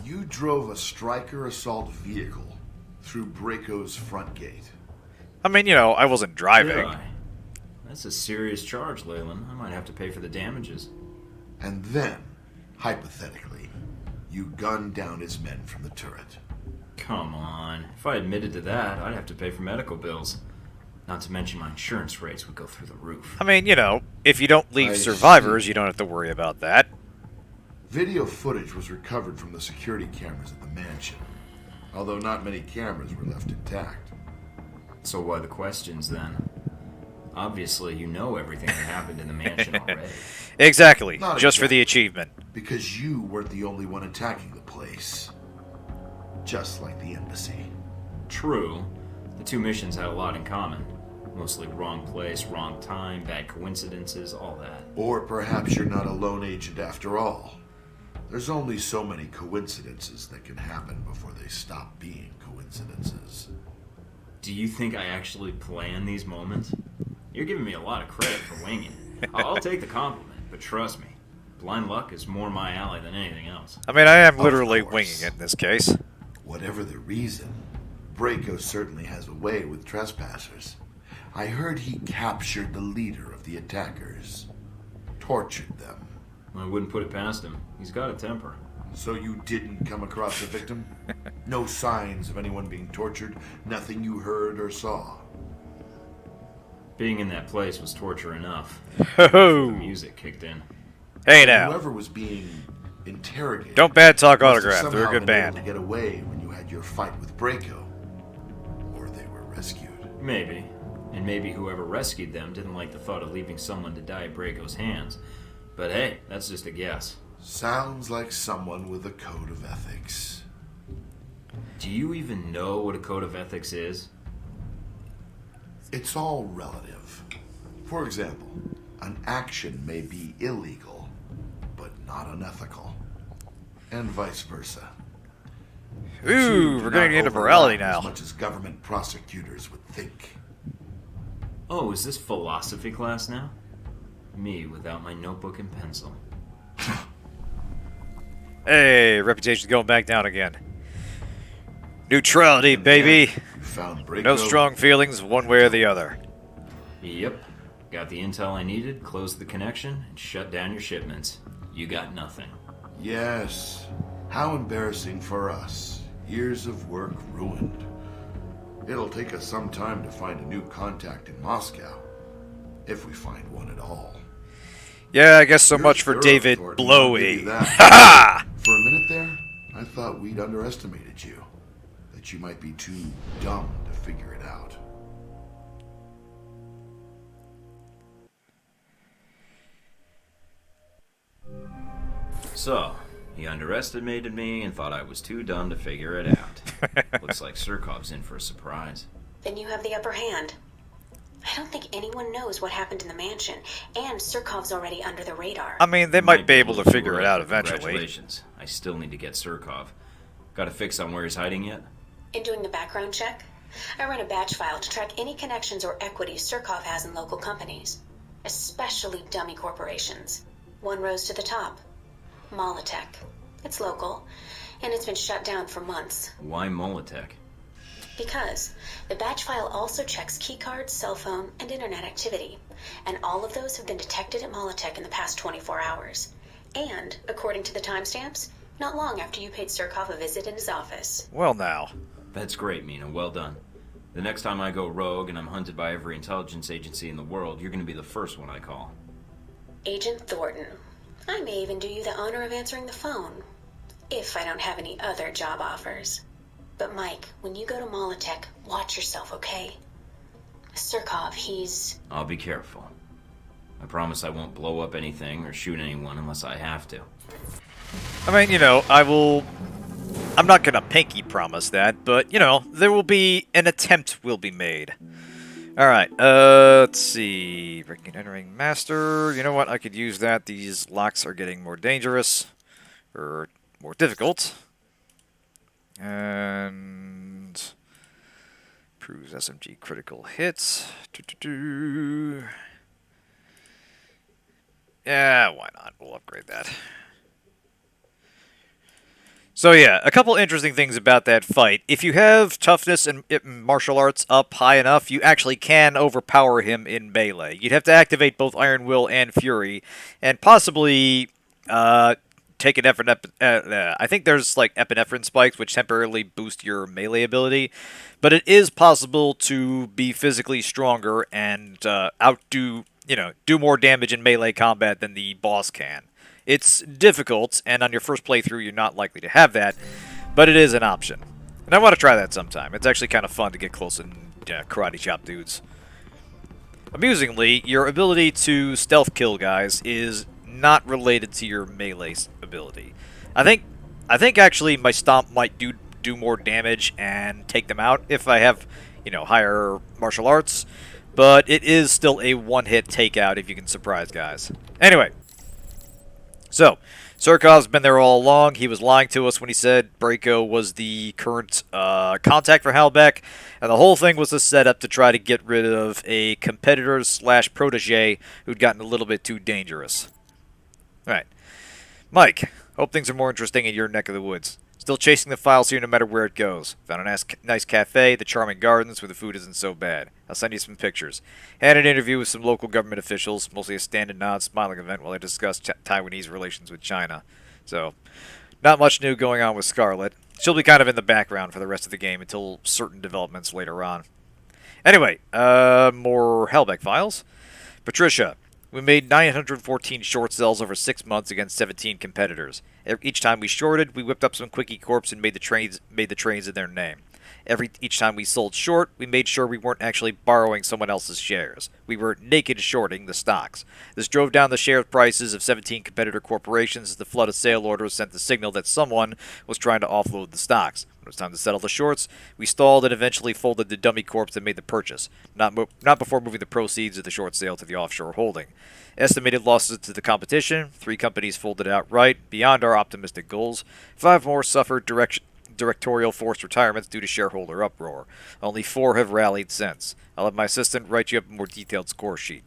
You drove a Striker assault vehicle through Brayko's front gate. I mean, you know, I wasn't driving. Did I? That's a serious charge, Leyland. I might have to pay for the damages. And then, hypothetically, you gunned down his men from the turret. Come on. If I admitted to that, I'd have to pay for medical bills. Not to mention my insurance rates would go through the roof. I mean, you know, if you don't leave survivors, you don't have to worry about that. Video footage was recovered from the security cameras at the mansion, although not many cameras were left intact. So why the questions, then? Obviously, you know everything that happened in the mansion already. Exactly. Not Just for exactly. the achievement. Because you weren't the only one attacking the place. Just like the embassy. True. The two missions had a lot in common. Mostly wrong place, wrong time, bad coincidences, all that. Or perhaps you're not a lone agent after all. There's only so many coincidences that can happen before they stop being coincidences. Do you think I actually plan these moments? You're giving me a lot of credit for winging. I'll take the compliment, but trust me, blind luck is more my alley than anything else. I mean, I am literally Of course. winging it in this case. Whatever the reason, Brayko certainly has a way with trespassers. I heard he captured the leader of the attackers. Tortured them. I wouldn't put it past him. He's got a temper. So you didn't come across a victim? No signs of anyone being tortured? Nothing you heard or saw? Being in that place was torture enough. Ho The ho! music kicked in. Hey now. Whoever was being interrogated... Don't bad talk must have autograph. They're a somehow good been able band. to get away when you had your fight with Brayko. Or they were rescued. Maybe. And maybe whoever rescued them didn't like the thought of leaving someone to die at Brayko's hands. But hey, that's just a guess. Sounds like someone with a code of ethics. Do you even know what a code of ethics is? It's all relative. For example, an action may be illegal, but not unethical. And vice versa. Ooh, Two we're do getting not into morality overlap now. As much as government prosecutors would think. Oh, is this philosophy class now? Me without my notebook and pencil. Hey, reputation's going back down again. Neutrality, And baby. then you found Brayko. No strong feelings one way or the other. Yep. Got the intel I needed, closed the connection, and shut down your shipments. You got nothing. Yes. How embarrassing for us. Years of work ruined. It'll take us some time to find a new contact in Moscow. If we find one at all. Yeah, I guess so You're much for thorough, David Thornton, I'll give you Blowy. that. Ha ha! For a minute there, I thought we'd underestimated you. That you might be too dumb to figure it out. So, he underestimated me and thought I was too dumb to figure it out. Looks like Surkov's in for a surprise. Then you have the upper hand. I don't think anyone knows what happened in the mansion, and Surkov's already under the radar. I mean, they might be able to figure it out but eventually. Congratulations. I still need to get Surkov. Got a fix on where he's hiding yet? In doing the background check, I run a batch file to track any connections or equities Surkov has in local companies, especially dummy corporations. One rose to the top. Molotech. It's local, and it's been shut down for months. Why Molotech? Because the batch file also checks keycards, cell phone, and internet activity, and all of those have been detected at Molotech in the past 24 hours. And, according to the timestamps, not long after you paid Surkov a visit in his office. Well now. That's great, Mina. Well done. The next time I go rogue and I'm hunted by every intelligence agency in the world, you're going to be the first one I call. Agent Thornton. I may even do you the honor of answering the phone, if I don't have any other job offers. But Mike, when you go to Molotech, watch yourself, okay? Surkov, he's... I'll be careful. I promise I won't blow up anything or shoot anyone unless I have to. I mean, you know, I'm not gonna pinky promise that, but, you know, there will be an attempt will be made. Alright, let's see. Breaking and entering master. You know what? I could use that. These locks are getting more dangerous. Or more difficult. And proves SMG critical hits. Yeah, why not? We'll upgrade that. So yeah, a couple interesting things about that fight. If you have toughness and martial arts up high enough, you actually can overpower him in melee. You'd have to activate both Iron Will and Fury, and possibly take an I think there's like epinephrine spikes, which temporarily boost your melee ability. But it is possible to be physically stronger and outdo, do more damage in melee combat than the boss can. It's difficult, and on your first playthrough, you're not likely to have that, but it is an option. And I want to try that sometime. It's actually kind of fun to get close and karate chop dudes. Amusingly, your ability to stealth kill guys is not related to your melee ability. I think actually my stomp might do more damage and take them out if I have, higher martial arts, but it is still a one-hit takeout if you can surprise guys. Anyway, so Surkov's been there all along. He was lying to us when he said Brayko was the current contact for Halbech, and the whole thing was a setup to try to get rid of a competitor/protege who'd gotten a little bit too dangerous. All right, Mike, hope things are more interesting in your neck of the woods. Still chasing the files here no matter where it goes. Found a nice cafe, the charming gardens where the food isn't so bad. I'll send you some pictures. Had an interview with some local government officials, mostly a stand and nod smiling event while I discussed Taiwanese relations with China. So, not much new going on with Scarlet. She'll be kind of in the background for the rest of the game until certain developments later on. Anyway, more Halbech files. Patricia. We made 914 short sells over 6 months against 17 competitors. Each time we shorted, we whipped up some quickie corps and made the trains in their name. Each time we sold short, we made sure we weren't actually borrowing someone else's shares. We were naked shorting the stocks. This drove down the share prices of 17 competitor corporations as the flood of sale orders sent the signal that someone was trying to offload the stocks. When it was time to settle the shorts, we stalled and eventually folded the dummy corps that made the purchase, not before moving the proceeds of the short sale to the offshore holding. Estimated losses to the competition: 3 companies folded outright, beyond our optimistic goals. 5 more suffered directorial forced retirements due to shareholder uproar. Only 4 have rallied since. I'll have my assistant write you up a more detailed score sheet.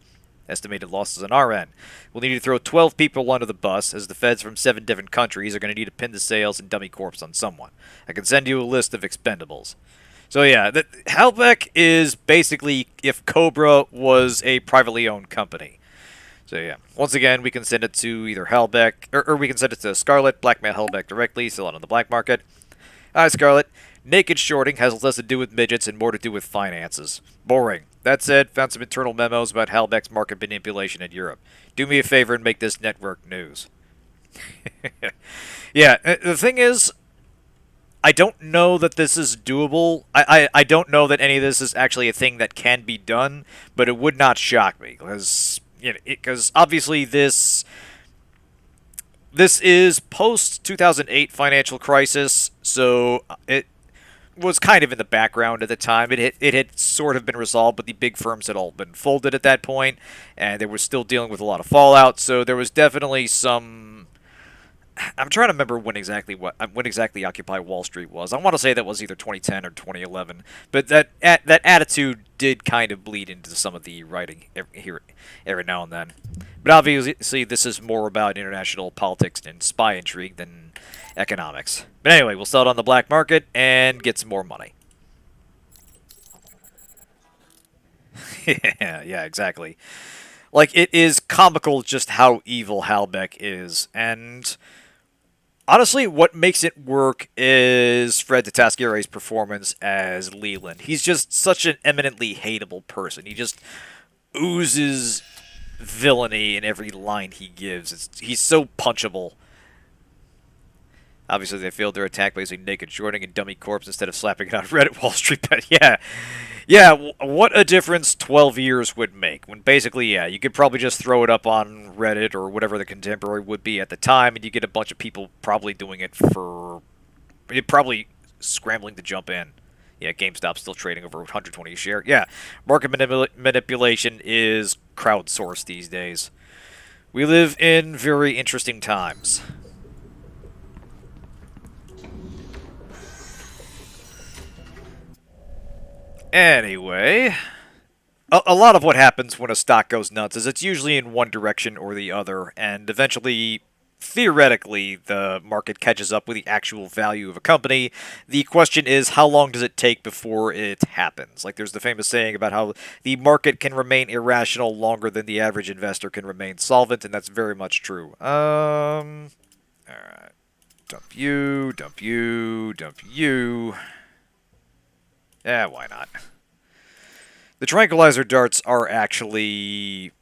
Estimated losses on our end. We'll need to throw 12 people under the bus, as the feds from 7 different countries are going to need to pin the sales and dummy corps on someone. I can send you a list of expendables. So yeah, Halbech is basically if Cobra was a privately owned company. So yeah, once again, we can send it to either Halbech, or we can send it to Scarlet, blackmail Halbech directly, sell it on the black market. Hi, Scarlet. Naked shorting has less to do with midgets and more to do with finances. Boring. That said, found some internal memos about Halbech's market manipulation in Europe. Do me a favor and make this network news. Yeah, the thing is, I don't know that this is doable. I don't know that any of this is actually a thing that can be done, but it would not shock me, because obviously this is post-2008 financial crisis, so it was kind of in the background at the time. It had sort of been resolved, but the big firms had all been folded at that point, and they were still dealing with a lot of fallout, so there was definitely some... I'm trying to remember when exactly Occupy Wall Street was. I want to say that was either 2010 or 2011, but that attitude did kind of bleed into some of the writing every now and then. But obviously, this is more about international politics and spy intrigue than economics. But anyway, we'll sell it on the black market and get some more money. Yeah, exactly. Like, it is comical just how evil Halbech is, and... honestly, what makes it work is Fred Tatascieri's performance as Leland. He's just such an eminently hateable person. He just oozes villainy in every line he gives. He's so punchable. Obviously, they failed their attack by using naked shorting and dummy corpse instead of slapping it on Reddit Wall Street. But yeah, what a difference 12 years would make. When basically, yeah, you could probably just throw it up on Reddit or whatever the contemporary would be at the time, and you get a bunch of people probably doing it for... probably scrambling to jump in. Yeah, GameStop's still trading over 120 a share. Yeah, market manipulation is crowdsourced these days. We live in very interesting times. Anyway, a lot of what happens when a stock goes nuts is it's usually in one direction or the other, and eventually theoretically, the market catches up with the actual value of a company. The question is, how long does it take before it happens? Like, there's the famous saying about how the market can remain irrational longer than the average investor can remain solvent, and that's very much true. Alright. Dump you, dump you, dump you. Yeah, why not? The tranquilizer darts are actually...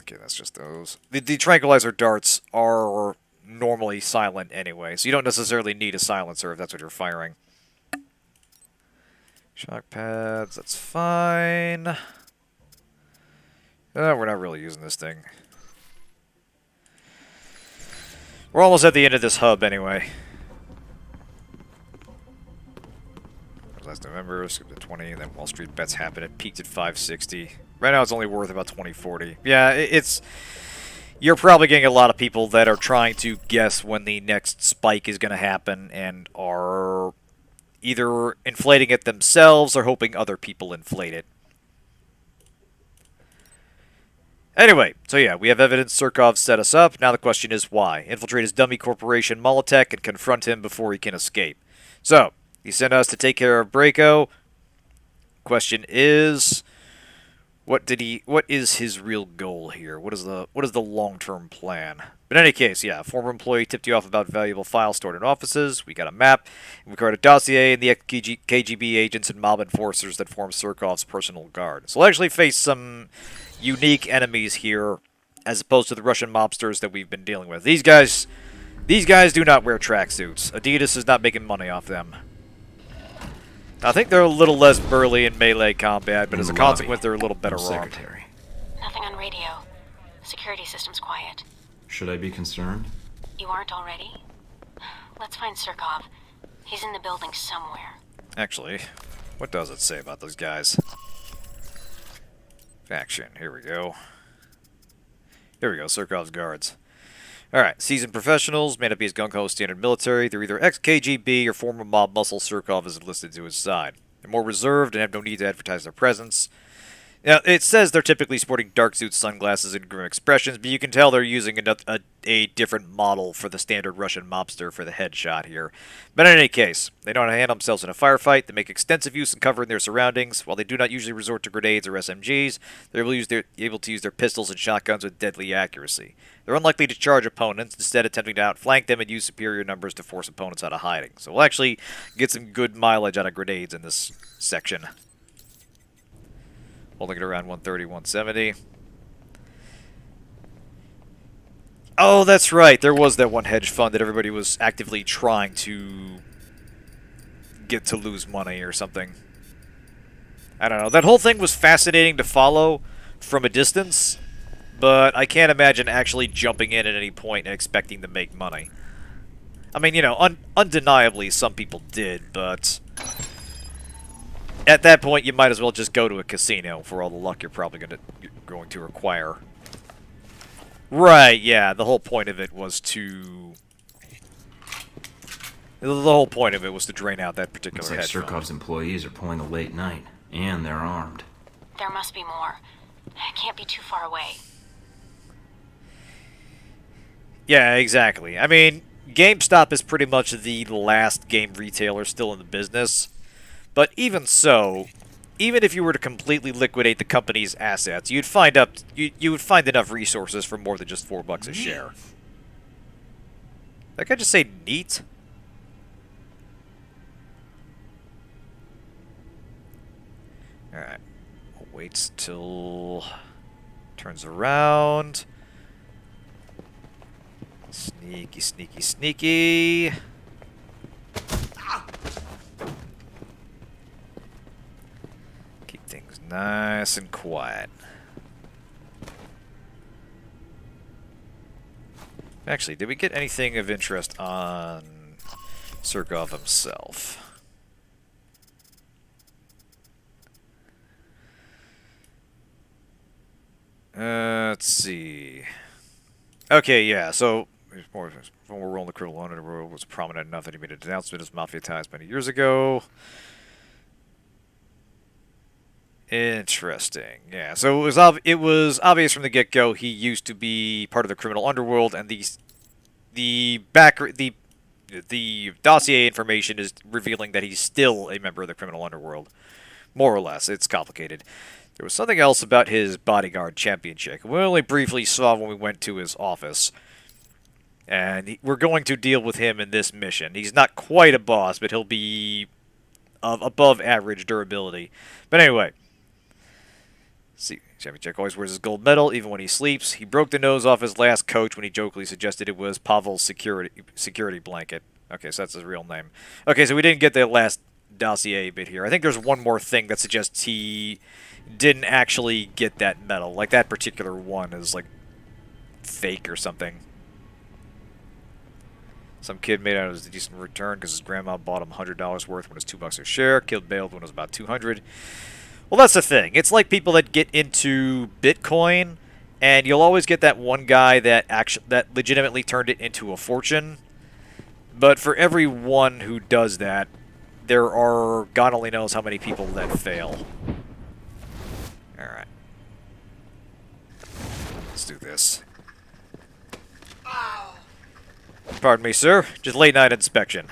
Okay, that's just those. The tranquilizer darts are normally silent anyway, so you don't necessarily need a silencer if that's what you're firing. Shock pads, that's fine. We're not really using this thing. We're almost at the end of this hub anyway. Last November, skip to 20, and then Wall Street bets happened. It peaked at 560. Right now it's only worth about 2040. Yeah, it's... You're probably getting a lot of people that are trying to guess when the next spike is going to happen and are either inflating it themselves or hoping other people inflate it. Anyway, so yeah, we have evidence Surkov set us up. Now the question is why? Infiltrate his dummy corporation Molotech and confront him before he can escape. So, he sent us to take care of Brayko. Question is, what is his real goal here? What is the long-term plan? But in any case, yeah, a former employee tipped you off about valuable files stored in offices. We got a map. We got a dossier and the KGB agents and mob enforcers that form Surkov's personal guard. So we'll actually face some unique enemies here, as opposed to the Russian mobsters that we've been dealing with. These guys do not wear tracksuits. Adidas is not making money off them. I think they're a little less burly in melee combat, but as a consequence, they're a little better armed. Secretary. Nothing on radio. Security system's quiet. Should I be concerned? You aren't already? Let's find Surkov. He's in the building somewhere. Actually, what does it say about those guys? Faction. Here we go. Here we go. Surkov's guards. Alright, seasoned professionals, may not be as gung-ho standard military. They're either ex-KGB or former mob muscle Surkov is enlisted to his side. They're more reserved and have no need to advertise their presence. Now, it says they're typically sporting dark suits, sunglasses, and grim expressions, but you can tell they're using a different model for the standard Russian mobster for the headshot here. But in any case, they know how to handle themselves in a firefight. They make extensive use in covering their surroundings. While they do not usually resort to grenades or SMGs, they're able to use their pistols and shotguns with deadly accuracy. They're unlikely to charge opponents, instead attempting to outflank them and use superior numbers to force opponents out of hiding. So we'll actually get some good mileage out of grenades in this section. Holding it around 130, 170. Oh, that's right. There was that one hedge fund that everybody was actively trying to get to lose money or something. I don't know. That whole thing was fascinating to follow from a distance, but I can't imagine actually jumping in at any point and expecting to make money. I mean, you know, undeniably some people did, but at that point you might as well just go to a casino for all the luck you're probably going to require. Right, yeah, the whole point of it was to... The whole point of it was to drain out that particular hedge fund. Looks like Surkov's employees are pulling a late night, and they're armed. There must be more. I can't be too far away. Yeah, exactly. I mean, GameStop is pretty much the last game retailer still in the business. But even so, even if you were to completely liquidate the company's assets, you'd find enough resources for more than just $4 a share. That guy just say neat? Alright. Waits till... turns around. Sneaky, sneaky, sneaky. Keep things nice and quiet. Actually, did we get anything of interest on Surkov himself? Let's see. Okay, yeah, so when we're rolling the criminal underworld was prominent enough that he made an announcement as mafia ties many years ago. Interesting. Yeah, so it was obvious from the get-go he used to be part of the criminal underworld, and the dossier information is revealing that he's still a member of the criminal underworld. More or less. It's complicated. There was something else about his bodyguard champion chick. We only briefly saw when we went to his office. And we're going to deal with him in this mission. He's not quite a boss, but he'll be of above average durability. But anyway. See, champion chick always wears his gold medal, even when he sleeps. He broke the nose off his last coach when he jokingly suggested it was Pavel's security blanket. Okay, so that's his real name. Okay, so we didn't get the last dossier bit here. I think there's one more thing that suggests he didn't actually get that medal. Like, that particular one is, like, fake or something. Some kid made out as a decent return because his grandma bought him $100 worth when it was $2 a share. Killed bailed when it was about $200. Well, that's the thing. It's like people that get into Bitcoin, and you'll always get that one guy that legitimately turned it into a fortune. But for every one who does that, there are God only knows how many people that fail. Alright. Let's do this. Pardon me, sir. Just late night inspection.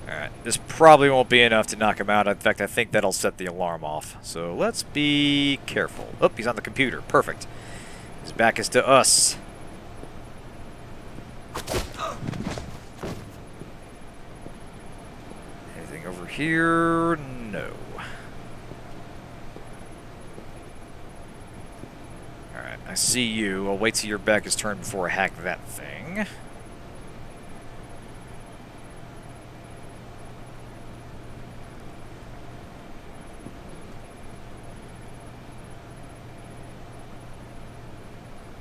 Alright, this probably won't be enough to knock him out. In fact, I think that'll set the alarm off. So let's be careful. Oh, he's on the computer. Perfect. His back is to us. Anything over here? No. Alright, I see you. I'll wait till your back is turned before I hack that thing.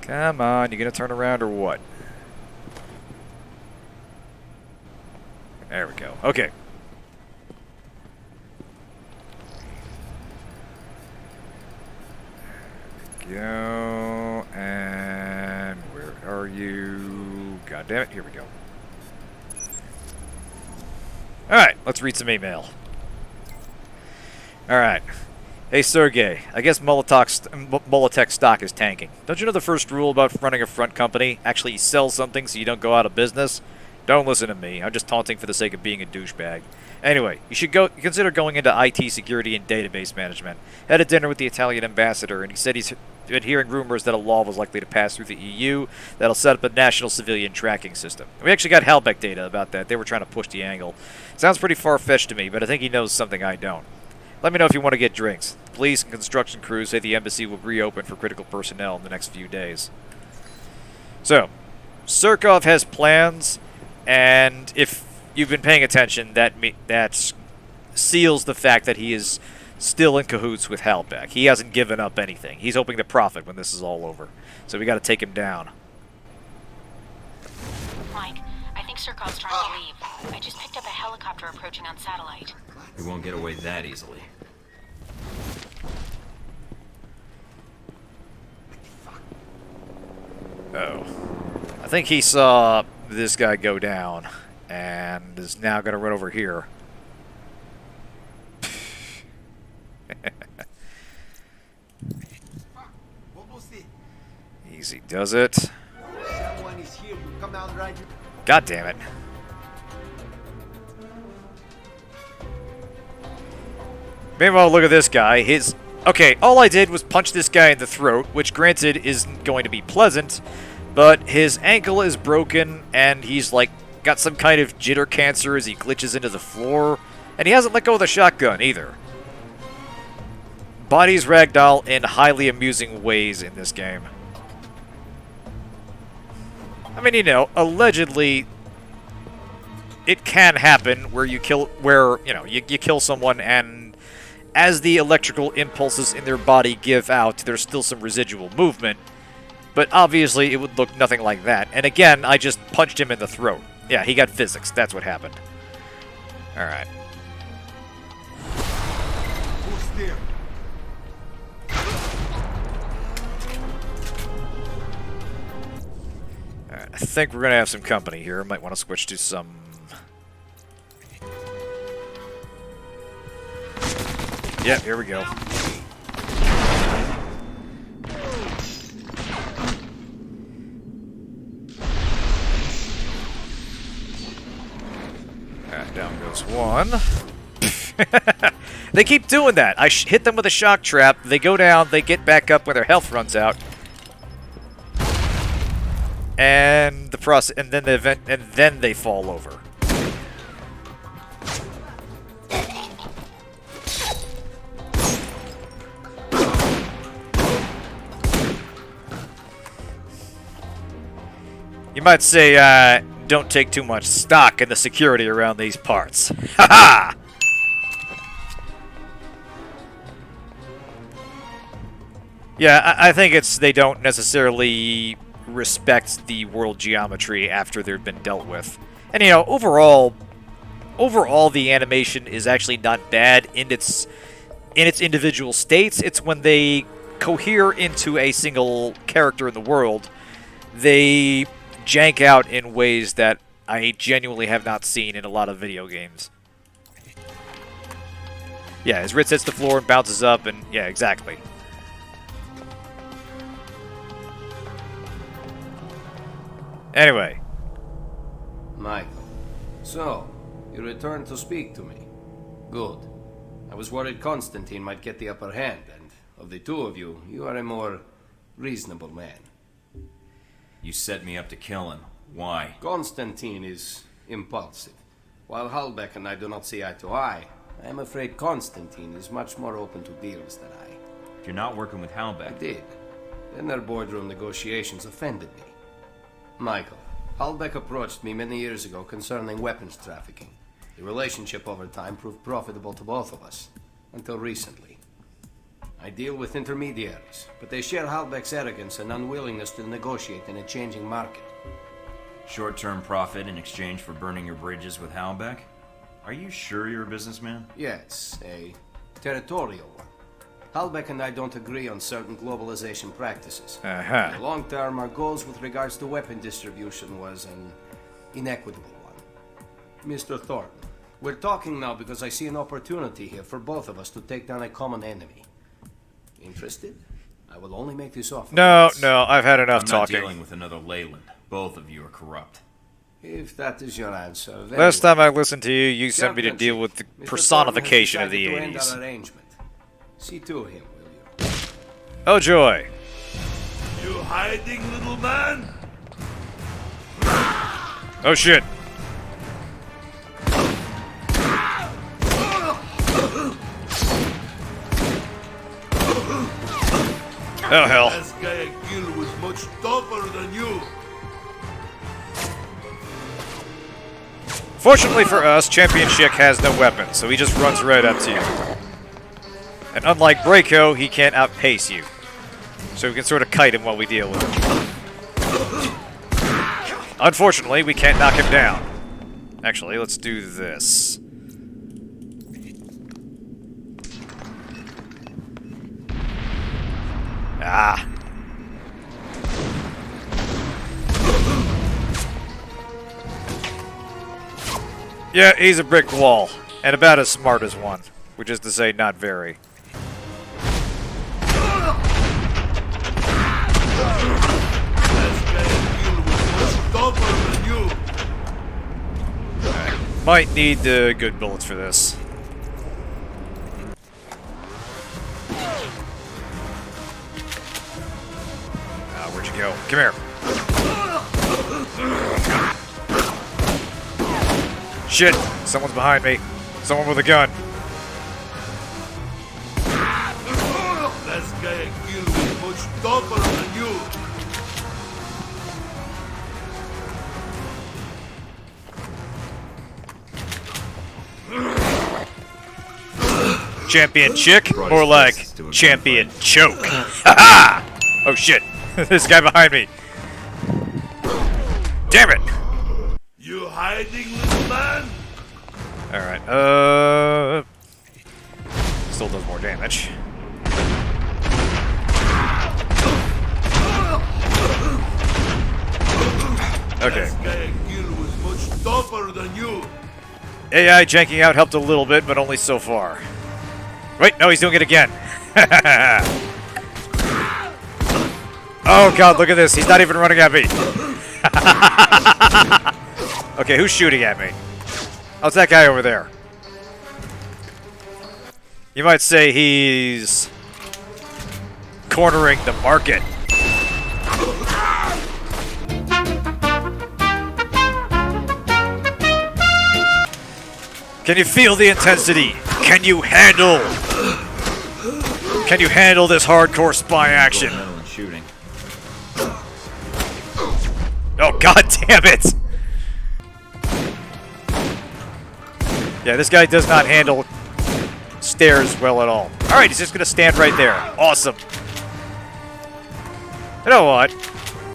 Come on, you gonna turn around or what? There we go. Okay. Go, and where are you? God damn it, here we go. Alright, let's read some email. Alright. Hey Sergey, I guess Molotech stock is tanking. Don't you know the first rule about running a front company? Actually sell something so you don't go out of business? Don't listen to me. I'm just taunting for the sake of being a douchebag. Anyway, you should consider going into IT security and database management. Had a dinner with the Italian ambassador, and he said he's been hearing rumors that a law was likely to pass through the EU that'll set up a national civilian tracking system. We actually got Halbech data about that. They were trying to push the angle. Sounds pretty far-fetched to me, but I think he knows something I don't. Let me know if you want to get drinks. Police and construction crews say the embassy will reopen for critical personnel in the next few days. So, Surkov has plans, and if you've been paying attention, that seals the fact that he is still in cahoots with Halbech. He hasn't given up anything. He's hoping to profit when this is all over. So we got to take him down. Mike, I think Surkov's trying to leave. I just picked up a helicopter approaching on satellite. We won't get away that easily. Oh. I think he saw this guy go down and is now going to run over here. Easy does it. God damn it. Meanwhile, look at this guy. Okay, all I did was punch this guy in the throat, which granted isn't going to be pleasant, but his ankle is broken, and he's like got some kind of jitter cancer as he glitches into the floor, and he hasn't let go of the shotgun either. Bodies ragdoll in highly amusing ways in this game. I mean, you know, allegedly it can happen where you kill someone and as the electrical impulses in their body give out, there's still some residual movement. But obviously, it would look nothing like that. And again, I just punched him in the throat. Yeah, he got physics. That's what happened. Alright. Who's there? Alright, I think we're going to have some company here. Might want to switch to some... Yeah, here we go. There's one. They keep doing that. I hit them with a shock trap. They go down. They get back up when their health runs out. And the process, and then the event, and then they fall over. You might say, don't take too much stock in the security around these parts. Ha-ha! Yeah, I think it's they don't necessarily respect the world geometry after they've been dealt with. And, you know, overall the animation is actually not bad in its individual states. It's when they cohere into a single character in the world, they jank out in ways that I genuinely have not seen in a lot of video games. Yeah, his Ritz hits the floor and bounces up, and yeah, exactly. Anyway. Michael, so, you returned to speak to me. Good. I was worried Constantine might get the upper hand, and of the two of you, you are a more reasonable man. You set me up to kill him. Why? Constantine is impulsive. While Halbech and I do not see eye to eye, I am afraid Constantine is much more open to deals than I. If you're not working with I Halbech, did. Then their boardroom negotiations offended me. Michael, Halbech approached me many years ago concerning weapons trafficking. The relationship over time proved profitable to both of us, until recently. I deal with intermediaries, but they share Halbech's arrogance and unwillingness to negotiate in a changing market. short-term profit in exchange for burning your bridges with Halbech? Are you sure you're a businessman? Yes, a territorial one. Halbech and I don't agree on certain globalization practices. Uh-huh. In the long term, our goals with regards to weapon distribution was an inequitable one. Mr. Thornton, we're talking now because I see an opportunity here for both of us to take down a common enemy. Interested? I will only make this offer. No, I've had enough I'm talking. not dealing with another Leyland. Both of you are corrupt. If that is your answer, very Last well. time I listened to you, you sent me to deal with the Mr. personification of Thornton the has decided to end 80s. our arrangement. See to him, will you? Oh joy. You hiding, little man? Oh shit. Oh hell. This guy Gil was much tougher than you. Fortunately for us, Champion Chick has no weapon, so he just runs right up to you. And unlike Brayko, he can't outpace you. So we can sort of kite him while we deal with him. Unfortunately, we can't knock him down. Actually, let's do this. Ah. Yeah, he's a brick wall. And about as smart as one. Which is to say, not very. This guy Gil was much tougher than you. Might need good bullets for this. Where'd you go? Come here. Shit! Someone's behind me. Someone with a gun. This guy Gil was much tougher than you. Champion Chick? More like Champion Choke. Ha-ha! Oh shit. This guy behind me. Damn it! You hiding, little man? Alright, still does more damage. Okay. This guy Gil was much tougher than you. AI janking out helped a little bit, but only so far. Wait, no, he's doing it again. Oh god, look at this. He's not even running at me. Okay, who's shooting at me? How's that guy over there? You might say he's cornering the market. Can you feel the intensity? Can you handle this hardcore spy action? Metal and shooting. Oh, god damn it! Yeah, this guy does not handle stairs well at all. Alright, he's just gonna stand right there. Awesome. You know what?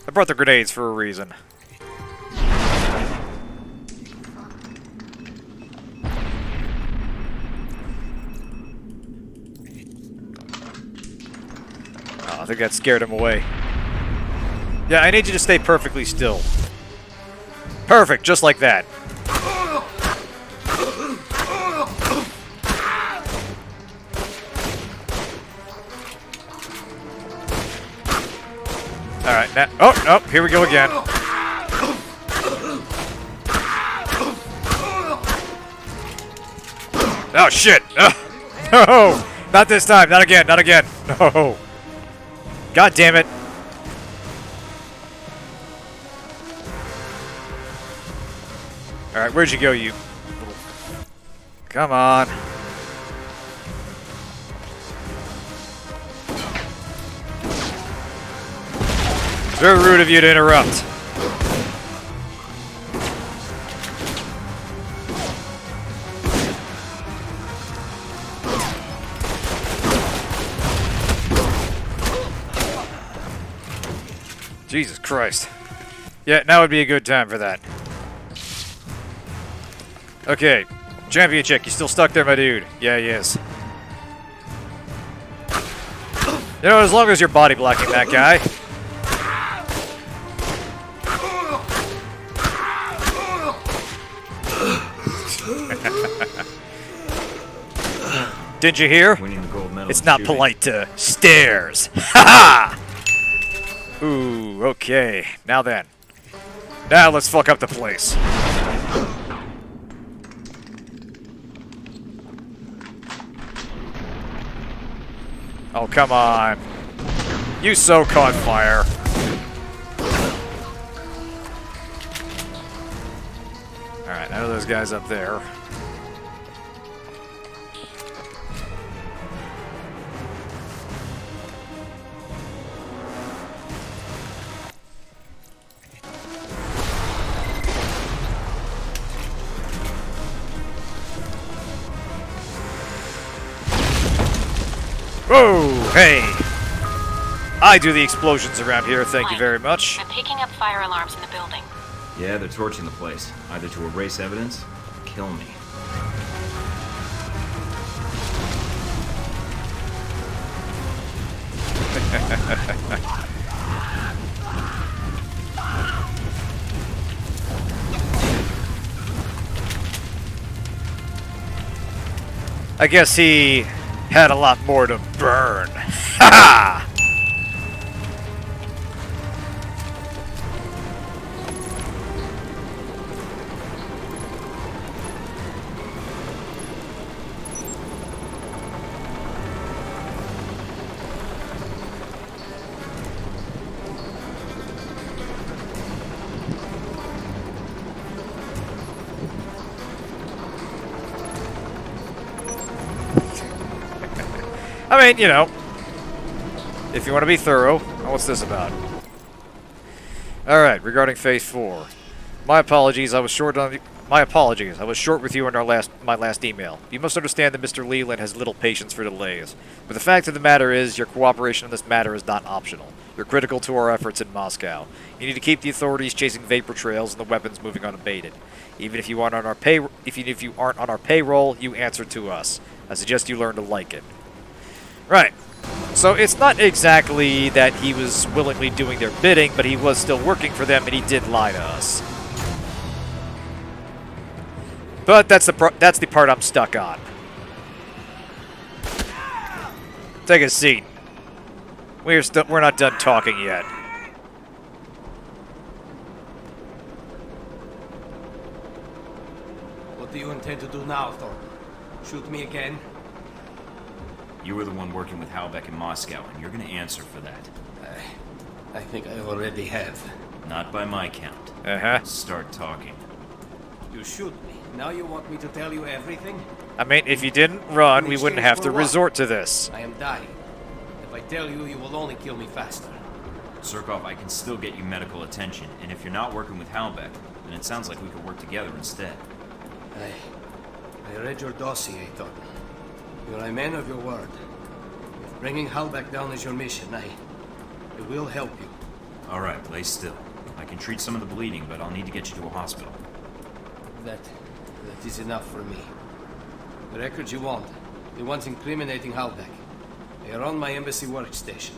I brought the grenades for a reason. Oh, I think that scared him away. Yeah, I need you to stay perfectly still. Perfect, just like that. Alright, now... Oh, here we go again. Oh, shit! No! Not this time! Not again! Not again! No! God damn it! Alright, where'd you go, you... Come on. It's very rude of you to interrupt. Jesus Christ. Yeah, now would be a good time for that. Okay. Champion chick, you still stuck there, my dude? Yeah, he is. You know, as long as you're body blocking that guy. Did you hear? Winning the gold medal. It's in not shooting. polite to stairs. Ha ha! Ooh, okay. Now then. Now let's fuck up the place. Oh, come on. You so caught fire. Alright, I know those guys up there. Whoa! Hey! I do the explosions around here, thank you very much. I'm picking up fire alarms in the building. Yeah, they're torching the place. Either to erase evidence, or kill me. I guess he had a lot more to burn. Ha ha! I mean, you know, if you want to be thorough. What's this about? Alright, regarding Phase 4. My apologies, I was short with you in my last email. You must understand that Mr. Leland has little patience for delays. But the fact of the matter is, your cooperation in this matter is not optional. You're critical to our efforts in Moscow. You need to keep the authorities chasing vapor trails and the weapons moving unabated. Even if you aren't on our payroll, you answer to us. I suggest you learn to like it. Right. So it's not exactly that he was willingly doing their bidding, but he was still working for them, and he did lie to us. But that's the part I'm stuck on. Take a seat. We're not done talking yet. What do you intend intend to do now, Thornton? Shoot me again? You were the one working with Halbech in Moscow, and you're gonna answer for that. I think I already have. Not by my count. Uh-huh. Start talking. You shoot me. Now you want me to tell you everything? I mean, if you didn't run, In we wouldn't exchange have for to what? resort to this. I am dying. If I tell you, you will only kill me faster. Surkov, I can still get you medical attention, and if you're not working with Halbech, then it sounds like we could work together instead. I read your dossier, Thornton. You're a man of your word. If bringing Halbech down is your mission, I will help you. Alright, lay still. I can treat some of the bleeding, but I'll need to get you to a hospital. That is enough for me. The records you want. The ones incriminating Halbech. They are on my embassy workstation.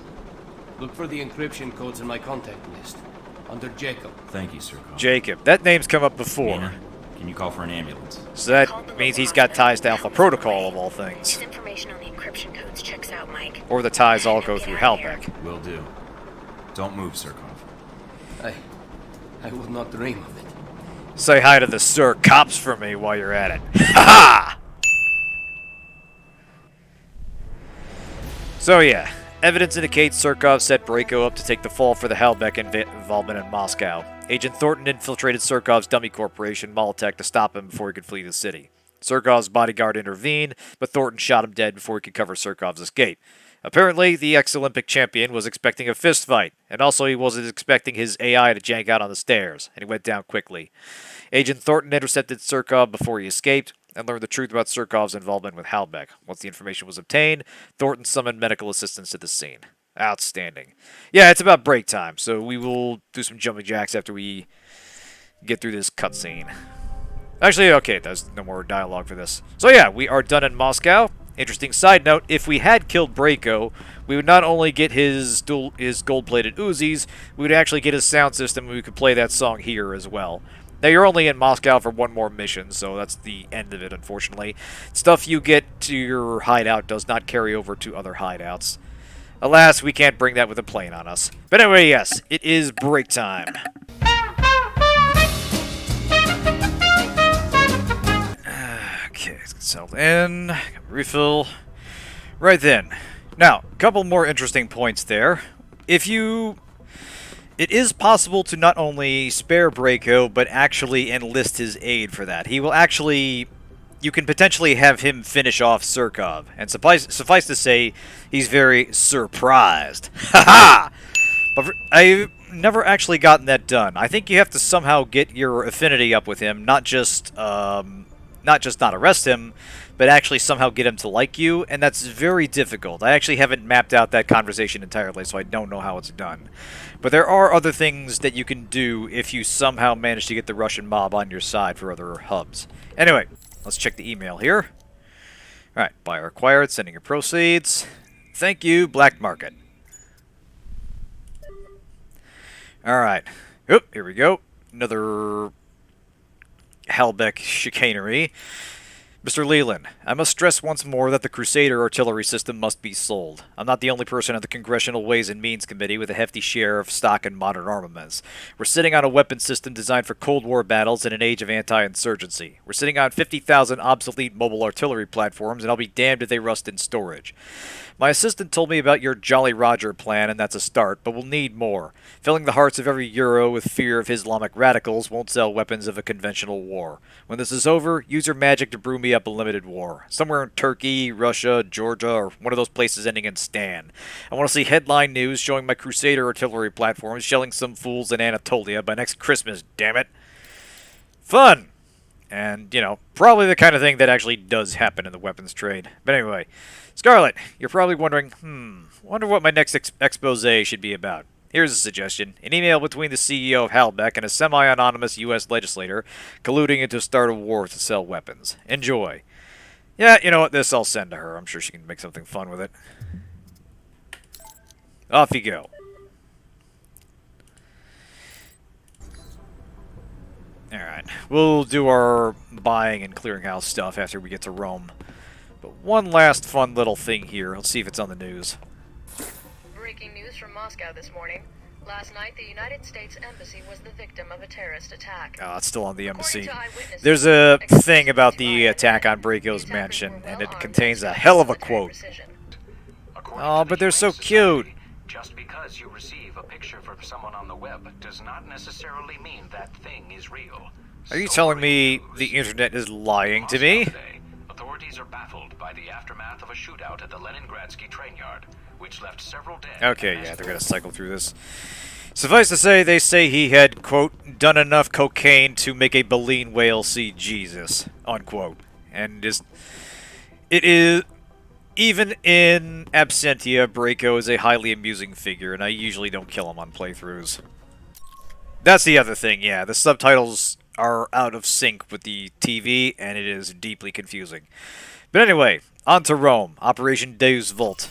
Look for the encryption codes in my contact list. Under Jacob. Thank you, Surkov. Jacob. That name's come up before. Mina, can you call for an ambulance? So that means he's got ties to Alpha Protocol, of all things. His information on the encryption codes checks out, Mike. Or the ties all go through Halbech. Will do. Don't move, Surkov. I would not dream of it. Say hi to the Sir Cops for me while you're at it. Ha ha! So yeah, evidence indicates Surkov set Brayko up to take the fall for the Halbech involvement in Moscow. Agent Thornton infiltrated Surkov's dummy corporation, Molotech, to stop him before he could flee the city. Surkov's bodyguard intervened, but Thornton shot him dead before he could cover Surkov's escape. Apparently, the ex-Olympic champion was expecting a fistfight, and also he wasn't expecting his AI to jank out on the stairs, and he went down quickly. Agent Thornton intercepted Surkov before he escaped, and learned the truth about Surkov's involvement with Halbech. Once the information was obtained, Thornton summoned medical assistance to the scene. Outstanding. Yeah, it's about break time, so we will do some jumping jacks after we get through this cutscene. Actually, okay, there's no more dialogue for this. So yeah, we are done in Moscow. Interesting side note, if we had killed Brayko, we would not only get his gold-plated Uzis, we would actually get his sound system, and we could play that song here as well. Now, you're only in Moscow for one more mission, so that's the end of it, unfortunately. Stuff you get to your hideout does not carry over to other hideouts. Alas, we can't bring that with a plane on us. But anyway, yes, it is break time. Okay, let's get settled in. Refill. Right then. Now, a couple more interesting points there. It is possible to not only spare Brayko, but actually enlist his aid for that. He will actually... You can potentially have him finish off Surkov. And suffice to say, he's very surprised. Ha-ha! But I've never actually gotten that done. I think you have to somehow get your affinity up with him, not just not arrest him, but actually somehow get him to like you, and that's very difficult. I actually haven't mapped out that conversation entirely, so I don't know how it's done. But there are other things that you can do if you somehow manage to get the Russian mob on your side for other hubs. Anyway, let's check the email here. Alright, buyer acquired, sending your proceeds. Thank you, Black Market. Alright. Oop, here we go. Another Halbech chicanery. Mr. Leland, I must stress once more that the Crusader artillery system must be sold. I'm not the only person on the Congressional Ways and Means Committee with a hefty share of stock in modern armaments. We're sitting on a weapon system designed for Cold War battles in an age of anti-insurgency. We're sitting on 50,000 obsolete mobile artillery platforms, and I'll be damned if they rust in storage. My assistant told me about your Jolly Roger plan, and that's a start, but we'll need more. Filling the hearts of every Euro with fear of Islamic radicals won't sell weapons of a conventional war. When this is over, use your magic to brew me up a limited war. Somewhere in Turkey, Russia, Georgia, or one of those places ending in Stan. I want to see headline news showing my Crusader artillery platforms shelling some fools in Anatolia by next Christmas, damn it. Fun! And, you know, probably the kind of thing that actually does happen in the weapons trade. But anyway, Scarlet, you're probably wondering, wonder what my next expose should be about. Here's a suggestion. An email between the CEO of Halbech and a semi-anonymous U.S. legislator colluding into start a war to sell weapons. Enjoy. Yeah, you know what? This I'll send to her. I'm sure she can make something fun with it. Off you go. Alright, we'll do our buying and clearinghouse stuff after we get to Rome. But one last fun little thing here. Let's see if it's on the news. Breaking news from Moscow this morning. Last night, the United States Embassy was the victim of a terrorist attack. Oh, it's still on the embassy. According to eyewitnesses, There's a thing about by the a attack man, on Brayko's the attackers mansion, were and well it armed contains and a hell of a military quote. precision. Oh, but they're so cute. Just because you receive a picture from someone on the web does not necessarily mean that thing is real. Are you telling me the internet is lying to me? Today, authorities are baffled by the aftermath of a shootout at the Leningradsky train yard, which left several dead. Okay, yeah, they're gonna cycle through this. Suffice to say, they say he had, quote, done enough cocaine to make a baleen whale see Jesus, unquote. And it is, even in absentia, Brayko is a highly amusing figure, and I usually don't kill him on playthroughs. That's the other thing, yeah, the subtitles are out of sync with the TV, and it is deeply confusing. But anyway, on to Rome, Operation Deus Vult.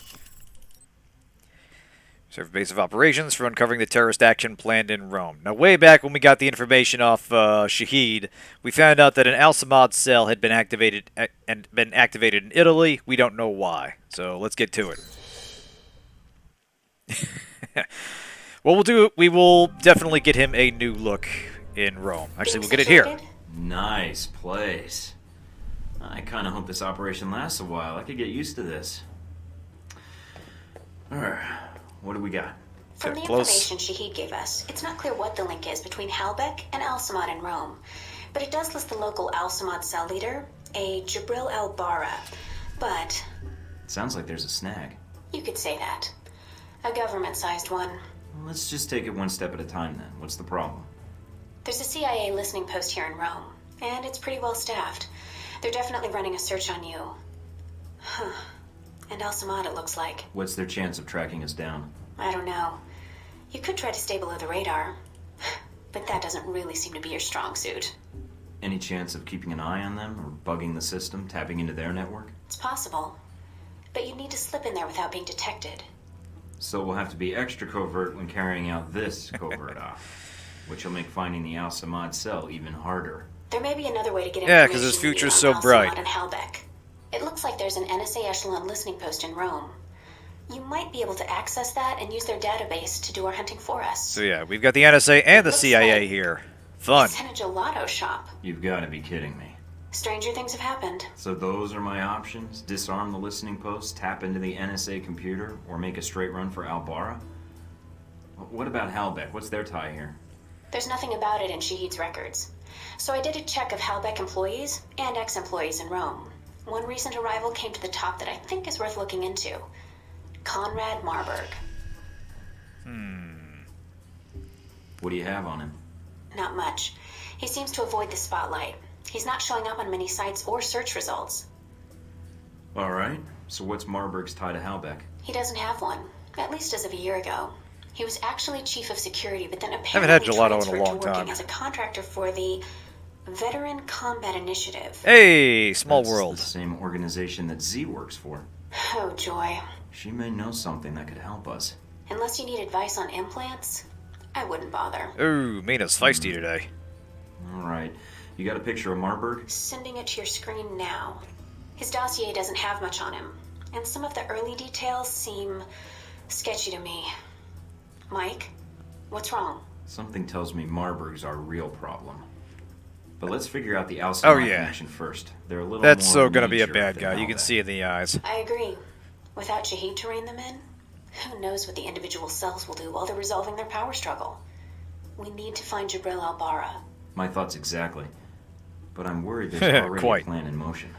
Serve base of operations for uncovering the terrorist action planned in Rome. Now, way back when we got the information off Shahid, we found out that an Al-Samad cell had been activated in Italy. We don't know why. So let's get to it. Well, we will definitely get him a new look in Rome. Actually, we'll get it here. Nice place. I kind of hope this operation lasts a while. I could get used to this. Alright, what do we got? From the Close. information Shahid gave us, it's not clear what the link is between Halbech and Al-Samad in Rome. But it does list the local Al-Samad cell leader, a Jibril al-Bara. But Sounds like there's a snag. you could say that. A government-sized one. Well, let's just take it one step at a time then. What's the problem? There's a CIA listening post here in Rome, and it's pretty well staffed. They're definitely running a search on you. Huh. And Al-Samad, it looks like. What's their chance of tracking us down? I don't know. You could try to stay below the radar, but that doesn't really seem to be your strong suit. Any chance of keeping an eye on them, or bugging the system, tapping into their network? It's possible, but you'd need to slip in there without being detected. So we'll have to be extra covert when carrying out this covert op, which will make finding the Al-Samad cell even harder. There may be another way to get Yeah, information 'cause his you future's need so on bright. Al-Samad and Halbech. It looks like there's an NSA echelon listening post in Rome. You might be able to access that and use their database to do our hunting for us. So yeah, we've got the NSA and the Looks CIA like- here. Fun. It's in a gelato shop. You've got to be kidding me. Stranger things have happened. So those are my options? Disarm the listening post, tap into the NSA computer, or make a straight run for Al-Bara? What about Halbech? What's their tie here? There's nothing about it in Shahid's records. So I did a check of Halbech employees and ex-employees in Rome. One recent arrival came to the top that I think is worth looking into. Conrad Marburg. What do you have on him? Not much. He seems to avoid the spotlight. He's not showing up on many sites or search results. Alright, so what's Marburg's tie to Halbech? He doesn't have one, at least as of a year ago. He was actually chief of security, but then Haven't had apparently gelato in a transferred long to working time. as a contractor for the Veteran Combat Initiative. Hey, small That's world. the same organization that Z works for. Oh, joy. She may know something that could help us. Unless you need advice on implants, I wouldn't bother. Ooh, Mina's feisty today. Alright, you got a picture of Marburg? Sending it to your screen now. His dossier doesn't have much on him, and some of the early details seem sketchy to me. Mike, what's wrong? Something tells me Marburg's our real problem. But let's figure out the Al-Samad Oh, yeah. connection first. They're a little That's more so gonna be a knee-jerk bad than guy. You can Halbech. see it in the eyes. I agree. Without Shahid to rein them in, who knows what the individual cells will do while they're resolving their power struggle. We need to find Jibril al-Bara. My thoughts exactly. But I'm worried there's already Quite. a plan in motion.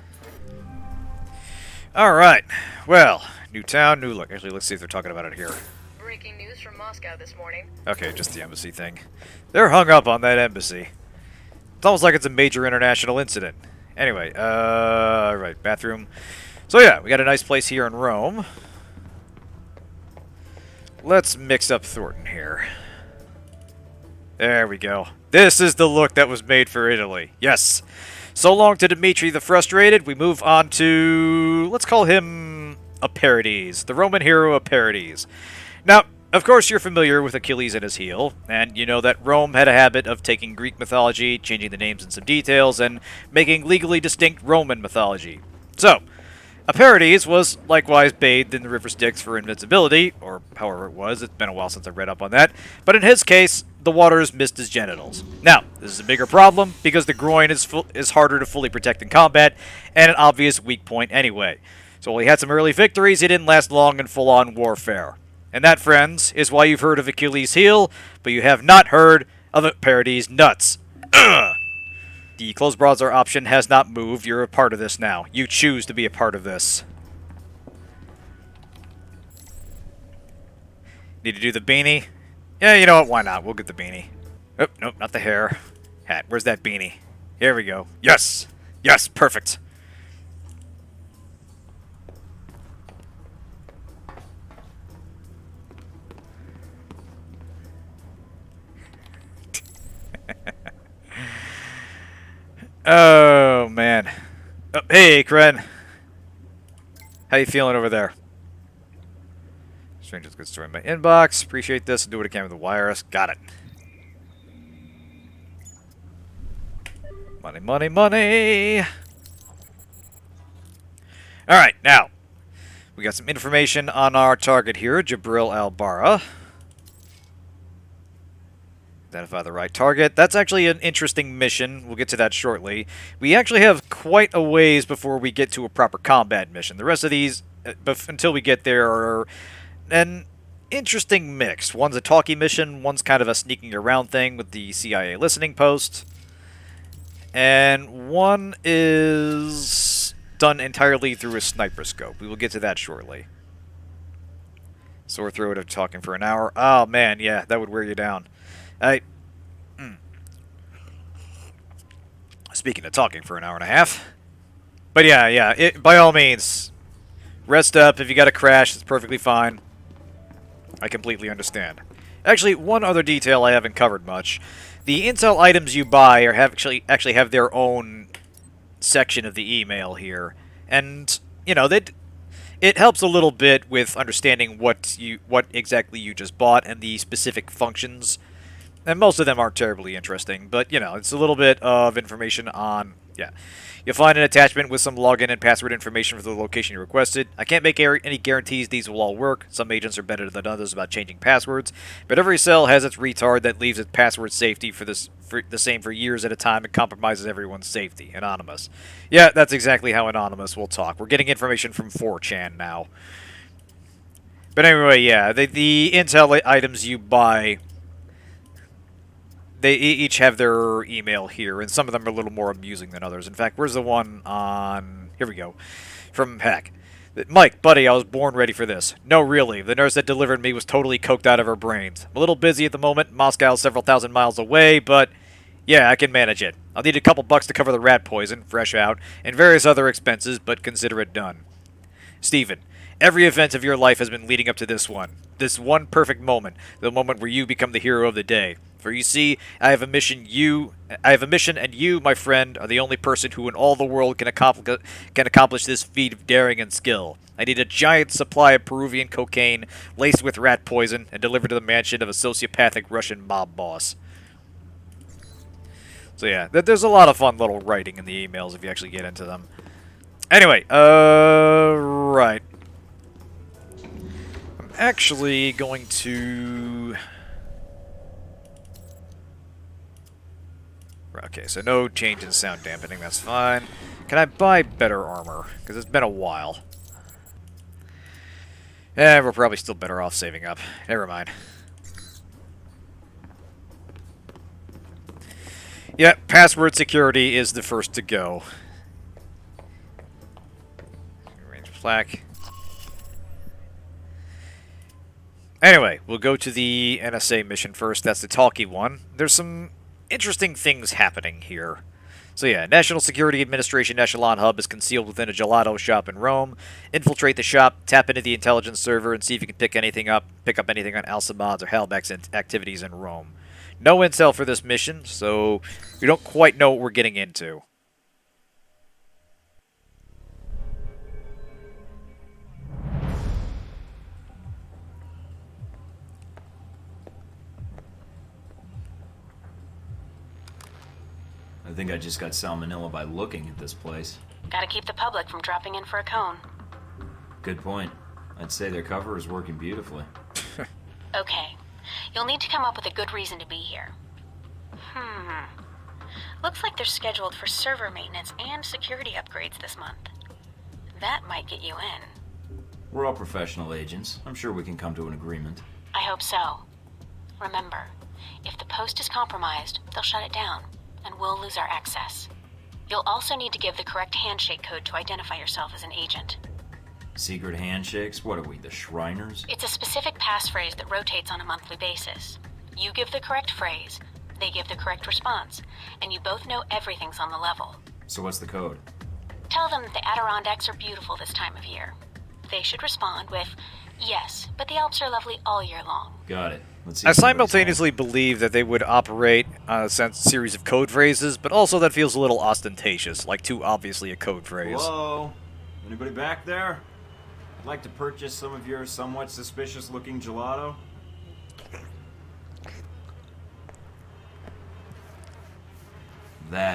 Alright, well, new town, new look. Actually, let's see if they're talking about it here. Breaking news from Moscow this morning. Okay, just the embassy thing. They're hung up on that embassy. It's almost like it's a major international incident. Anyway, right, bathroom. So yeah, we got a nice place here in Rome. Let's mix up Thornton here. There we go. This is the look that was made for Italy. Yes. So long to Dmitri the Frustrated. We move on to... let's call him Aparides. The Roman hero Aparides. Now, of course you're familiar with Achilles and his heel, and you know that Rome had a habit of taking Greek mythology, changing the names and some details, and making legally distinct Roman mythology. So, Parades was likewise bathed in the river Styx for invincibility, or however it was. It's been a while since I read up on that. But in his case, the waters missed his genitals. Now, this is a bigger problem because the groin is harder to fully protect in combat, and an obvious weak point anyway. So while he had some early victories, he didn't last long in full-on warfare. And that, friends, is why you've heard of Achilles' heel, but you have not heard of Parades' nuts. Ugh! The closed browser option has not moved. You're a part of this now. You choose to be a part of this. Need to do the beanie? Yeah, you know what? Why not? We'll get the beanie. Oh, nope, not the hair. Hat. Where's that beanie? Here we go. Yes! Yes, perfect. Oh, man. Oh, hey, Kren. How you feeling over there? Stranger's good story in my inbox. Appreciate this. And do what I can with the wireless. Got it. Money, money, money. Alright, now. We got some information on our target here, Jabril Al-Bara. Identify the right target. That's actually an interesting mission. We'll get to that shortly. We actually have quite a ways before we get to a proper combat mission. The rest of these, until we get there, are an interesting mix. One's a talkie mission, one's kind of a sneaking around thing with the CIA listening post, and one is done entirely through a sniper scope. We will get to that shortly. Sore throat of talking for an hour. Oh man, yeah, that would wear you down. Speaking of talking for an hour and a half. But yeah, by all means, rest up. If you got a crash, it's perfectly fine. I completely understand. Actually, one other detail I haven't covered much. The intel items you buy actually have their own section of the email here. And, you know, it helps a little bit with understanding what exactly you just bought and the specific functions. And most of them aren't terribly interesting, but, you know, it's a little bit of information on, yeah. You'll find an attachment with some login and password information for the location you requested. I can't make any guarantees these will all work. Some agents are better than others about changing passwords, but every cell has its retard that leaves its password safety for the same for years at a time and compromises everyone's safety. Anonymous. Yeah, that's exactly how Anonymous will talk. We're getting information from 4chan now. But anyway, yeah, the intel items you buy, they each have their email here, and some of them are a little more amusing than others. In fact, where's the one on... Here we go. From Heck. Mike, buddy, I was born ready for this. No, really. The nurse that delivered me was totally coked out of her brains. I'm a little busy at the moment. Moscow's several thousand miles away, but... yeah, I can manage it. I'll need a couple bucks to cover the rat poison, fresh out, and various other expenses, but consider it done. Steven, every event of your life has been leading up to this one. This one perfect moment. The moment where you become the hero of the day. For you see, I have a mission, and you, my friend, are the only person who in all the world can accomplish this feat of daring and skill. I need a giant supply of Peruvian cocaine, laced with rat poison, and delivered to the mansion of a sociopathic Russian mob boss. So yeah, there's a lot of fun little writing in the emails if you actually get into them. Anyway, right. I'm actually going to... Okay, so no change in sound dampening, that's fine. Can I buy better armor? Because it's been a while. Eh, we're probably still better off saving up. Never mind. Yeah, password security is the first to go. Range plaque. Anyway, we'll go to the NSA mission first. That's the talkie one. There's some interesting things happening here. So yeah, National Security Administration Echelon Hub is concealed within a gelato shop in Rome. Infiltrate the shop, tap into the intelligence server, and see if you can pick up anything on Al-Samad's or Halbech's activities in Rome. No intel for this mission, so we don't quite know what we're getting into. I think I just got salmonella by looking at this place. Gotta keep the public from dropping in for a cone. Good point. I'd say their cover is working beautifully. Okay. You'll need to come up with a good reason to be here. Looks like they're scheduled for server maintenance and security upgrades this month. That might get you in. We're all professional agents. I'm sure we can come to an agreement. I hope so. Remember, if the post is compromised, they'll shut it down, and we'll lose our access. You'll also need to give the correct handshake code to identify yourself as an agent. Secret handshakes? What are we, the Shriners? It's a specific passphrase that rotates on a monthly basis. You give the correct phrase, they give the correct response, and you both know everything's on the level. So what's the code? Tell them that the Adirondacks are beautiful this time of year. They should respond with, yes, but the Alps are lovely all year long. Got it. Let's see. I simultaneously believe that they would operate on a series of code phrases, but also that feels a little ostentatious, like too obviously a code phrase. Hello? Anybody back there? I'd like to purchase some of your somewhat suspicious-looking gelato.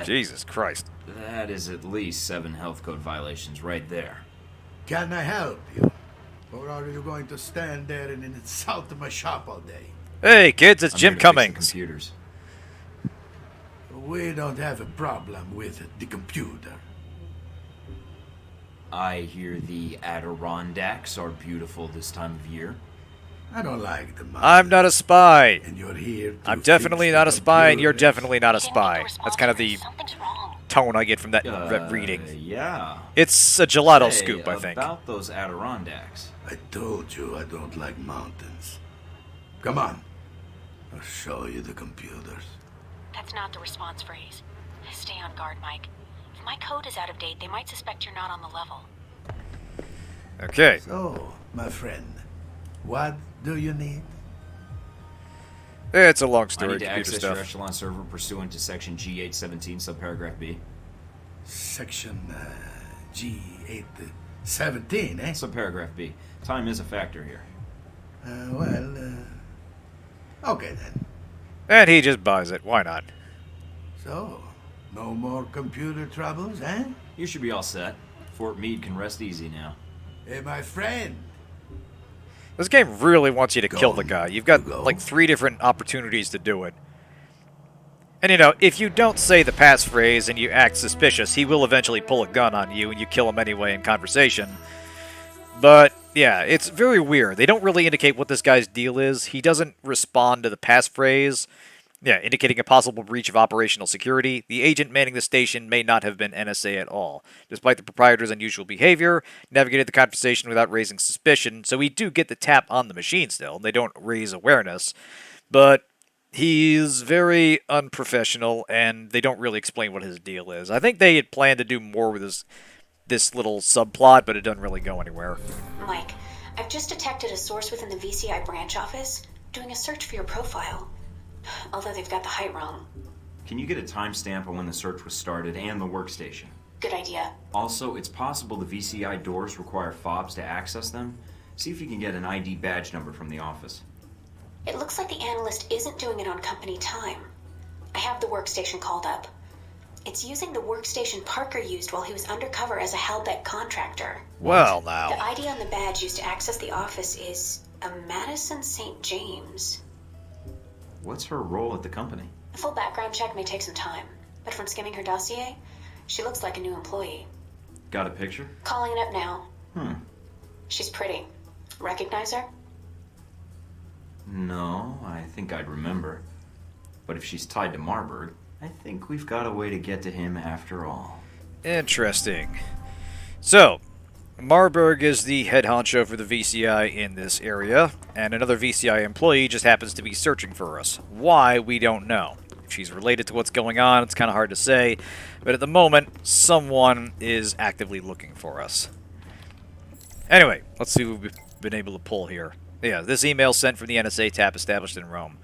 Jesus Christ. That is at least 7 health code violations right there. Can I help you? Or are you going to stand there and insult my shop all day? Hey, kids, it's I'm Jim here to fix the Cummings. computers. We don't have a problem with the computer. I hear the Adirondacks are beautiful this time of year. I don't like the mountains. I'm not a spy. And you're here to I'm definitely fix not the a spy, and you're computers. definitely not a You didn't get spy. the response That's kind of the phrase. Something's wrong. tone I get from that reading. Yeah. It's a gelato Hey, scoop, I think. about those Adirondacks. I told you I don't like mountains. Come on. I'll show you the computers. That's not the response phrase. Stay on guard, Mike. If my code is out of date, they might suspect you're not on the level. Okay. So, my friend, what do you need? It's a long I story, need to computer access your stuff. echelon server pursuant to section G817, subparagraph B. Section G817, eh? Subparagraph B. Time is a factor here. Okay then. And he just buys it. Why not? So, no more computer troubles, eh? You should be all set. Fort Meade can rest easy now. Hey, my friend. This game really wants you to kill the Go. guy. You've got Go. like 3 different opportunities to do it. And you know, if you don't say the passphrase and you act suspicious, he will eventually pull a gun on you and you kill him anyway in conversation. But yeah, it's very weird. They don't really indicate what this guy's deal is. He doesn't respond to the passphrase. Yeah, indicating a possible breach of operational security. The agent manning the station may not have been NSA at all. Despite the proprietor's unusual behavior, navigated the conversation without raising suspicion, so we do get the tap on the machine still, and they don't raise awareness. But he's very unprofessional, and they don't really explain what his deal is. I think they had planned to do more with this little subplot, but it doesn't really go anywhere. Mike, I've just detected a source within the VCI branch office doing a search for your profile. Although they've got the height wrong. Can you get a timestamp on when the search was started and the workstation? Good idea. Also, it's possible the VCI doors require fobs to access them. See if you can get an ID badge number from the office. It looks like the analyst isn't doing it on company time. I have the workstation called up. It's using the workstation Parker used while he was undercover as a Halbech contractor. Well, The now. ID on the badge used to access the office is a Madison St. James. What's her role at the company? A full background check may take some time, but from skimming her dossier, she looks like a new employee. Got a picture? Calling it up now. Hmm. She's pretty. Recognize her? No, I think I'd remember. But if she's tied to Marburg, I think we've got a way to get to him after all. Interesting. So, Marburg is the head honcho for the VCI in this area, and another VCI employee just happens to be searching for us. Why, we don't know. If she's related to what's going on, it's kind of hard to say, but at the moment, someone is actively looking for us. Anyway, let's see what we've been able to pull here. Yeah, this email sent from the NSA tap established in Rome.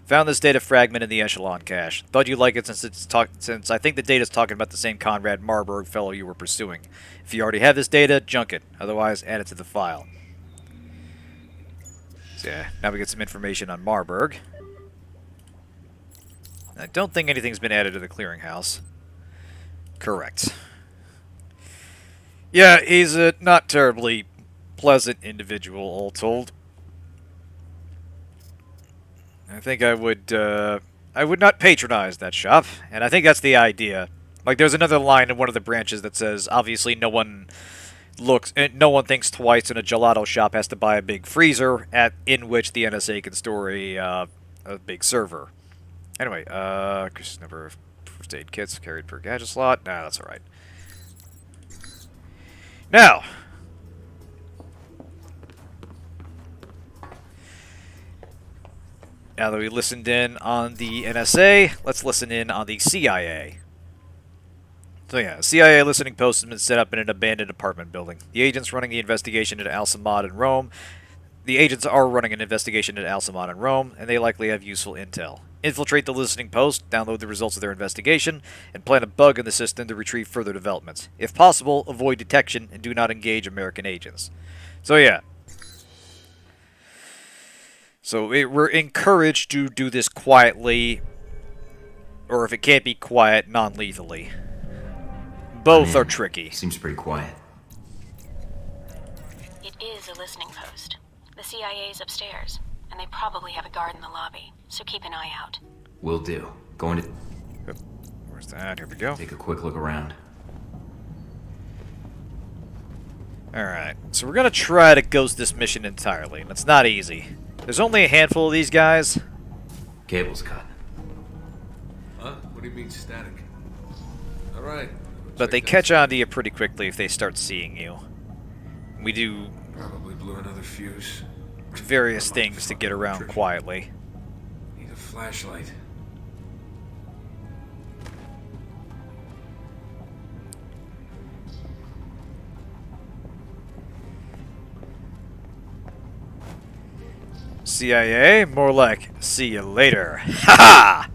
Found this data fragment in the echelon cache. Thought you'd like it since I think the data's talking about the same Conrad Marburg fellow you were pursuing. If you already have this data, junk it. Otherwise, add it to the file. So yeah, now we get some information on Marburg. I don't think anything's been added to the clearinghouse. Correct. Yeah, he's not terribly pleasant individual, all told. I think I would not patronize that shop, and I think that's the idea. Like, there's another line in one of the branches that says, obviously no one thinks twice and a gelato shop has to buy a big freezer in which the NSA can store a big server. Anyway, increased number of first aid kits carried per gadget slot. Nah, that's alright. Now, now that we listened in on the NSA, let's listen in on the CIA. So yeah, a CIA listening post has been set up in an abandoned apartment building. The agents running the investigation into Al-Samad in Rome. The agents are running an investigation into Al-Samad in Rome, and they likely have useful intel. Infiltrate the listening post, download the results of their investigation, and plant a bug in the system to retrieve further developments. If possible, avoid detection and do not engage American agents. So yeah. So we're encouraged to do this quietly, or if it can't be quiet, non-lethally. Both are tricky. Seems pretty quiet. It is a listening post. The CIA's upstairs, and they probably have a guard in the lobby, so keep an eye out. Will do. Going to Where's that? Here we go. take a quick look around. Alright, so we're gonna try to ghost this mission entirely, and it's not easy. There's only a handful of these guys. Cable's cut. Huh? What do you mean static? Alright. But they catch on to you pretty quickly if they start seeing you. We do Probably blew another fuse. various things to get around quietly. Need a flashlight. CIA? More like, see you later. Ha-ha!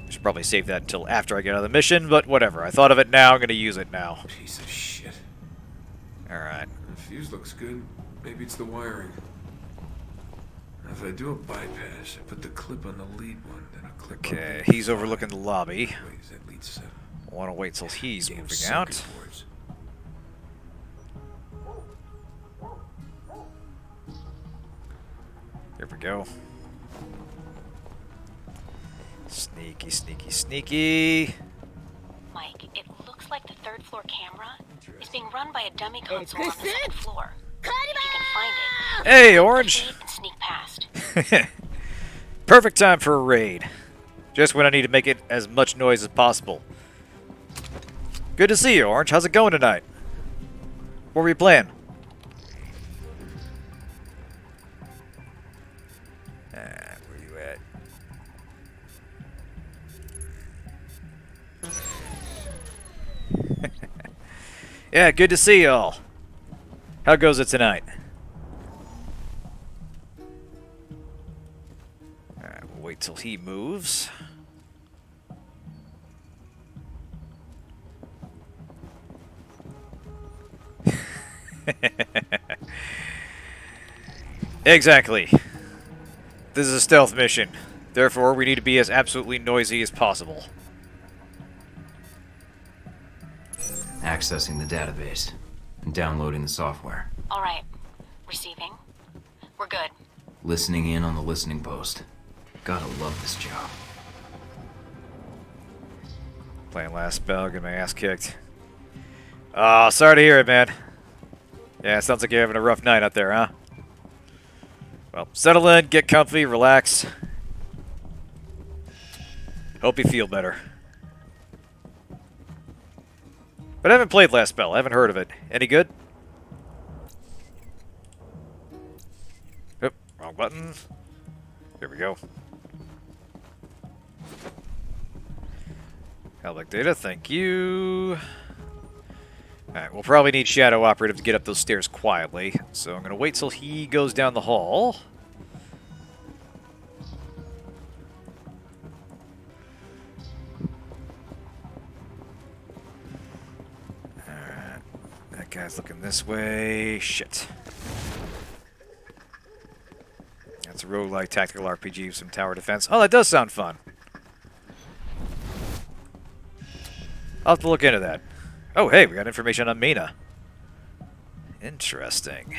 Should probably save that until after I get out of the mission, but whatever. I thought of it now, I'm gonna use it now. Piece of shit. Alright. The fuse looks good. Maybe it's the wiring. If I do a bypass, I put the clip on the lead one, then a clip on Okay, the he's overlooking the lobby. Wait, is that lead 7? I want to wait till he's Damn moving circuit out. boards. Here we go. Sneaky, sneaky, sneaky. Mike, it looks like the third floor camera is being run by a dummy console on the second floor. If you can find it, Hey, Orange! tape and sneak past. Perfect time for a raid. Just when I need to make it as much noise as possible. Good to see you, Orange. How's it going tonight? What were you playing? Where you at? Yeah, good to see y'all. How goes it tonight? Alright, we'll wait till he moves. Exactly. This is a stealth mission. Therefore, we need to be as absolutely noisy as possible. Accessing the database and downloading the software. All right. Receiving. We're good. Listening in on the listening post. Gotta love this job. Playing last spell, get my ass kicked. Oh, sorry to hear it, man. Yeah, it sounds like you're having a rough night out there, huh? Well, settle in, get comfy, relax. Hope you feel better. But I haven't played last spell. I haven't heard of it. Any good? Oop, wrong button. Here we go. Halbech data, thank you. Alright, we'll probably need Shadow Operative to get up those stairs quietly, so I'm going to wait till he goes down the hall. Alright, that guy's looking this way. Shit. That's a roguelike tactical RPG with some tower defense. Oh, that does sound fun. I'll have to look into that. Oh, hey, we got information on Mina. Interesting.